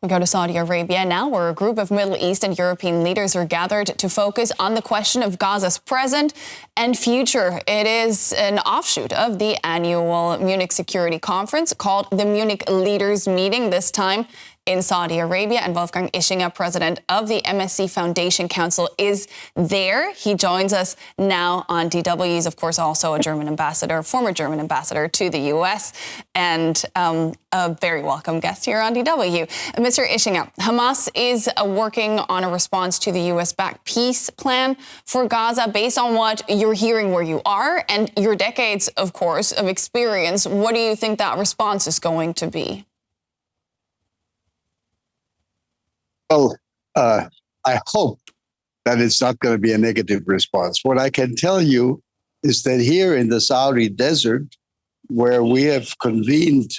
We go to Saudi Arabia now, where a group of Middle East and European leaders are gathered to focus on the question of Gaza's present and future. It is an offshoot of the annual Munich Security Conference called the Munich Leaders Meeting, this time in Saudi Arabia. And Wolfgang Ischinger, president of the MSC Foundation Council, is there. He joins us now on DW. He's, of course, also a German ambassador, former German ambassador to the U.S., and a very welcome guest here on DW. Mr. Ischinger, Hamas is working on a response to the U.S.-backed peace plan for Gaza. Based on what you're hearing where you are and your decades, of course, of experience, what do you think that response is going to be? Well, I hope that it's not going to be a negative response. What I can tell you is that here in the Saudi desert, where we have convened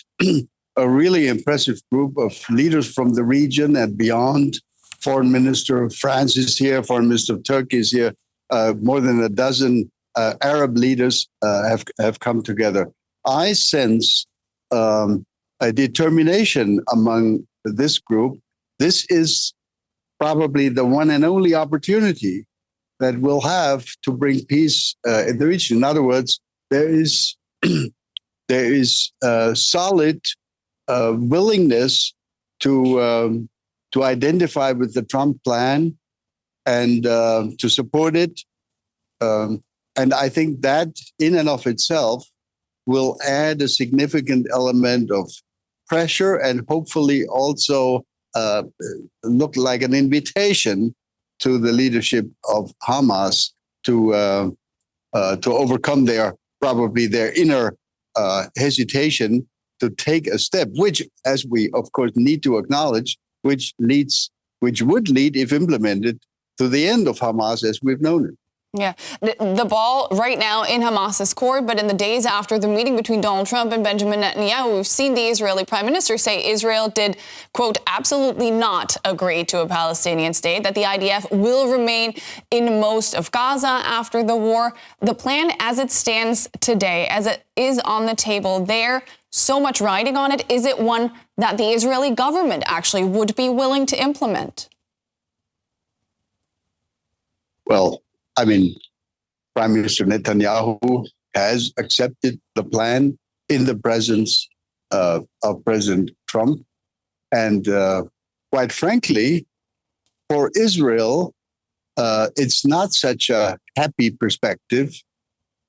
a really impressive group of leaders from the region and beyond, Foreign Minister of France is here, Foreign Minister of Turkey is here, more than a dozen Arab leaders have come together. I sense a determination among this group. This is probably the one and only opportunity that we'll have to bring peace in the region. In other words, there is solid willingness to identify with the Trump plan and to support it. And I think that in and of itself will add a significant element of pressure and hopefully also look like an invitation to the leadership of Hamas to overcome their inner hesitation to take a step, which, as we of course need to acknowledge, which would lead, if implemented, to the end of Hamas as we've known it. Yeah, the ball right now in Hamas's court, but in the days after the meeting between Donald Trump and Benjamin Netanyahu, we've seen the Israeli prime minister say Israel did, quote, absolutely not agree to a Palestinian state, that the IDF will remain in most of Gaza after the war. The plan as it stands today, as it is on the table there, so much riding on it, is it one that the Israeli government actually would be willing to implement? Well, I mean, Prime Minister Netanyahu has accepted the plan in the presence of President Trump. And quite frankly, for Israel, it's not such a happy perspective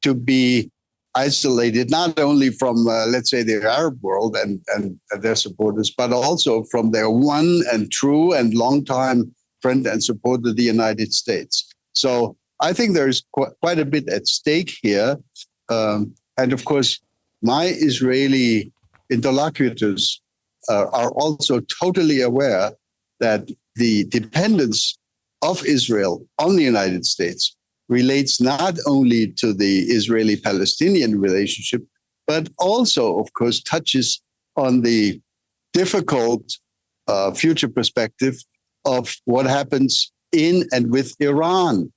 to be isolated, not only from, let's say, the Arab world and their supporters, but also from their one and true and longtime friend and supporter, the United States. So I think there's quite a bit at stake here. And of course, my Israeli interlocutors are also totally aware that the dependence of Israel on the United States relates not only to the Israeli-Palestinian relationship, but also, of course, touches on the difficult future perspective of what happens in and with Iran.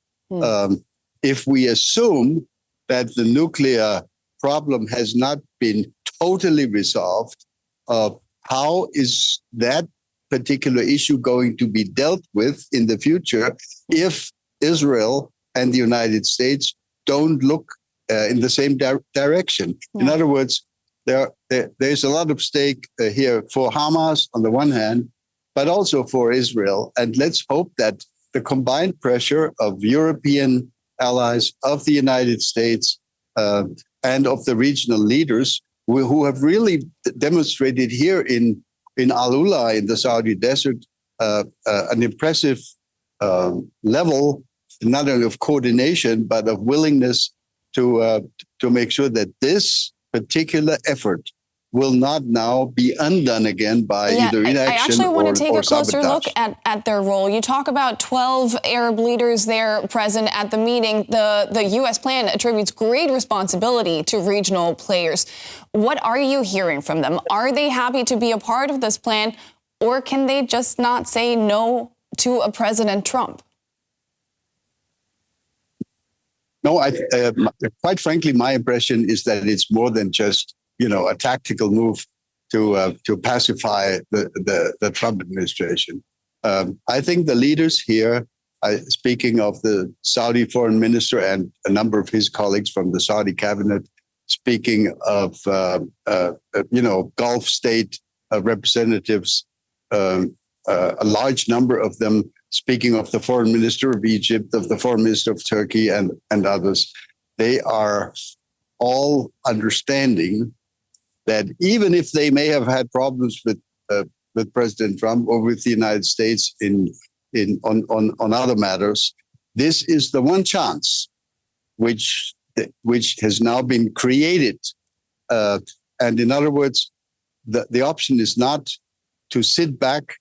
If we assume that the nuclear problem has not been totally resolved, how is that particular issue going to be dealt with in the future if Israel and the United States don't look in the same direction? Yeah. In other words, there's a lot of stake here for Hamas on the one hand, but also for Israel. And let's hope that the combined pressure of European allies, of the United States, and of the regional leaders who have really demonstrated here in Al-Ula, in the Saudi desert, an impressive level, not only of coordination, but of willingness to make sure that this particular effort will not now be undone again by either inaction or sabotage. I actually want to take a closer look at their role. You talk about 12 Arab leaders there present at the meeting. The U.S. plan attributes great responsibility to regional players. What are you hearing from them? Are they happy to be a part of this plan, or can they just not say no to a President Trump? No, quite frankly, my impression is that it's more than just a tactical move to pacify the Trump administration. I think the leaders here, speaking of the Saudi foreign minister and a number of his colleagues from the Saudi cabinet, speaking of Gulf state representatives, a large number of them speaking of the foreign minister of Egypt, of the foreign minister of Turkey, and others. They are all understanding that even if they may have had problems with President Trump or with the United States on other matters, this is the one chance which has now been created. And in other words, the option is not to sit back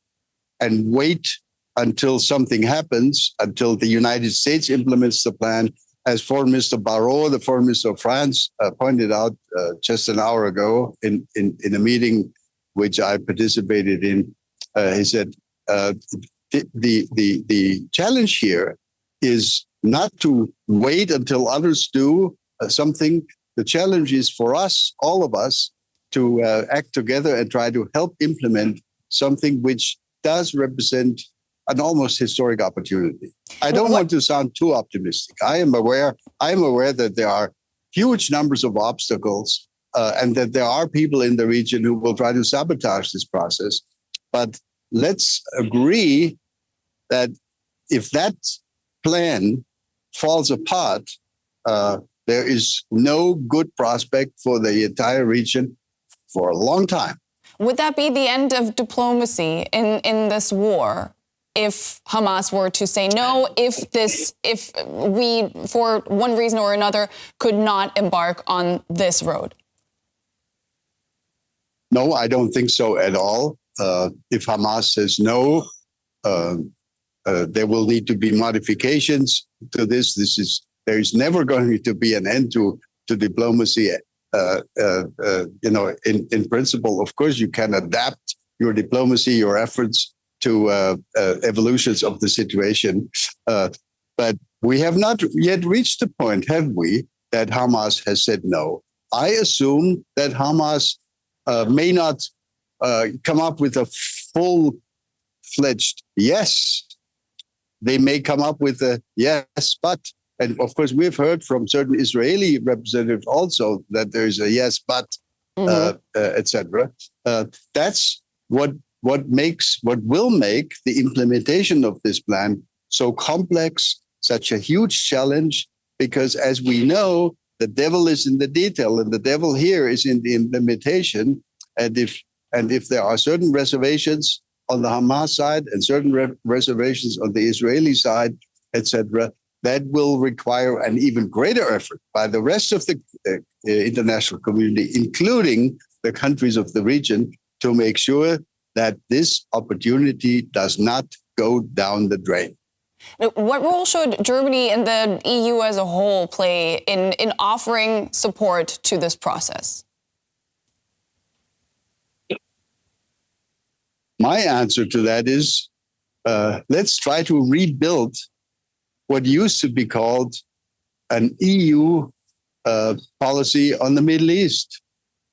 and wait until something happens, until the United States implements the plan. As Foreign Minister Barrot, the Foreign Minister of France, pointed out just an hour ago in a meeting which I participated in, he said, the challenge here is not to wait until others do something. The challenge is for us, all of us, to act together and try to help implement something which does represent an almost historic opportunity. I don't want to sound too optimistic. I am aware that there are huge numbers of obstacles and that there are people in the region who will try to sabotage this process. But let's agree that if that plan falls apart, there is no good prospect for the entire region for a long time. Would that be the end of diplomacy in this war? If Hamas were to say no, if we, for one reason or another, could not embark on this road? No, I don't think so at all. If Hamas says no, there will need to be modifications to this. There is never going to be an end to diplomacy. In principle, of course, you can adapt your diplomacy, your efforts to evolutions of the situation. But we have not yet reached the point, have we, that Hamas has said no. I assume that Hamas may not come up with a full-fledged yes. They may come up with a yes, but. And of course, we've heard from certain Israeli representatives also that there is a yes, but, etc. That's what will make the implementation of this plan so complex, such a huge challenge, because as we know, the devil is in the detail, and the devil here is in the implementation. And if there are certain reservations on the Hamas side and certain reservations on the Israeli side, etc., that will require an even greater effort by the rest of the international community, including the countries of the region, to make sure that this opportunity does not go down the drain. What role should Germany and the EU as a whole play in offering support to this process? My answer to that is, let's try to rebuild what used to be called an EU policy on the Middle East.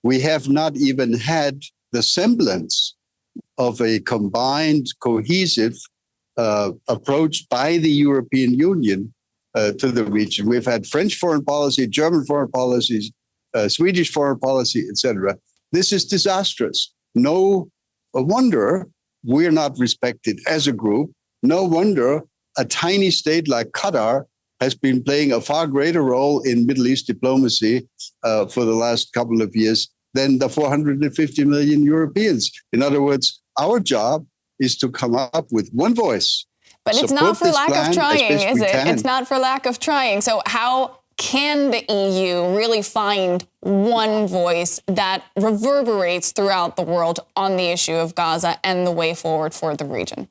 We have not even had the semblance of a combined, cohesive approach by the European Union to the region. We've had French foreign policy, German foreign policies, Swedish foreign policy, etc. This is disastrous. No wonder we're not respected as a group. No wonder a tiny state like Qatar has been playing a far greater role in Middle East diplomacy for the last couple of years than the 450 million Europeans. In other words, our job is to come up with one voice. But it's not for lack of trying, is it? It's not for lack of trying. So how can the EU really find one voice that reverberates throughout the world on the issue of Gaza and the way forward for the region?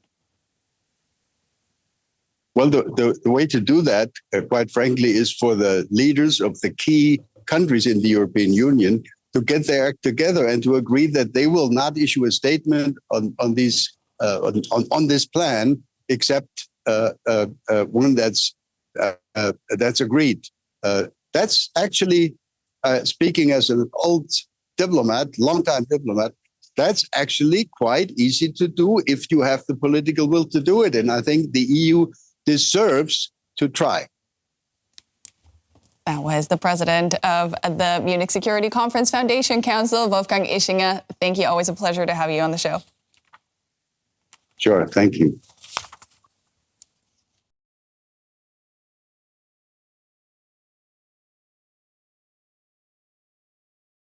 Well, the way to do that, quite frankly, is for the leaders of the key countries in the European Union to get their act together and to agree that they will not issue a statement on this plan, except one that's agreed. That's actually, speaking as an old diplomat, longtime diplomat, that's actually quite easy to do if you have the political will to do it. And I think the EU deserves to try. That was the president of the Munich Security Conference Foundation Council, Wolfgang Ischinger. Thank you. Always a pleasure to have you on the show. Sure. Thank you.